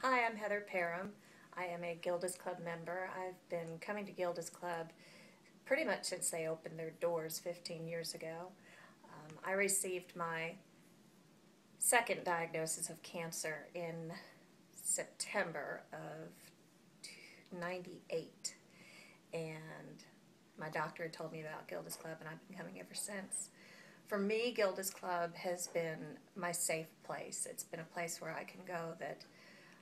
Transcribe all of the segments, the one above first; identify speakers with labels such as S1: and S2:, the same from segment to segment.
S1: Hi, I'm Heather Parham. I am a Gilda's Club member. I've been coming to Gilda's Club pretty much since they opened their doors 15 years ago. I received my second diagnosis of cancer in September of '98, and my doctor had told me about Gilda's Club, and I've been coming ever since. For me, Gilda's Club has been my safe place. It's been a place where I can go that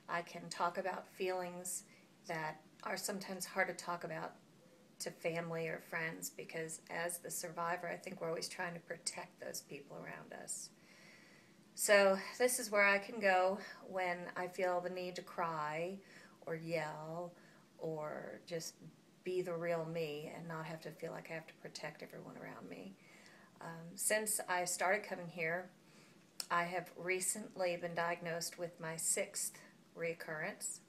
S1: I can talk about feelings that are sometimes hard to talk about to family or friends, because as the survivor, I think we're always trying to protect those people around us. So this is where I can go when I feel the need to cry or yell or just be the real me and not have to feel like I have to protect everyone around me. Since I started coming here, I have recently been diagnosed with my sixth reoccurrence,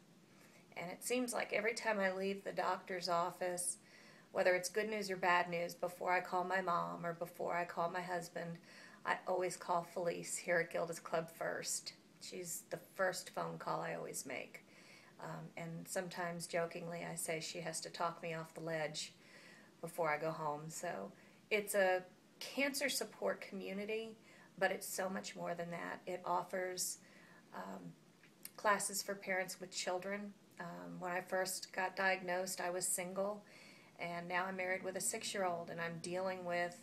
S1: and it seems like every time I leave the doctor's office, whether it's good news or bad news, before I call my mom or before I call my husband, I always call Felice here at Gilda's Club first. She's the first phone call I always make. And sometimes jokingly I say she has to talk me off the ledge before I go home. So it's a cancer support community, but it's so much more than that. It offers classes for parents with children. When I first got diagnosed, I was single, and now I'm married with a 6-year-old, and I'm dealing with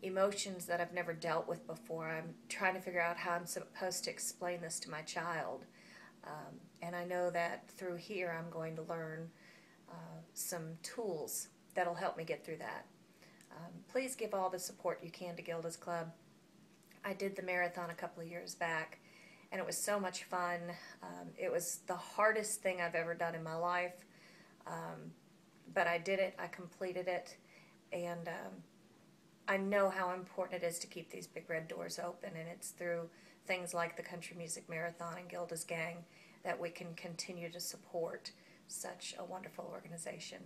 S1: emotions that I've never dealt with before. I'm trying to figure out how I'm supposed to explain this to my child. And I know that through here I'm going to learn some tools that'll help me get through that. Please give all the support you can to Gilda's Club. I did the marathon a couple of years back, and it was so much fun. It was the hardest thing I've ever done in my life, but I did it, I completed it, and I know how important it is to keep these big red doors open, and it's through things like the Country Music Marathon and Gilda's Gang that we can continue to support such a wonderful organization.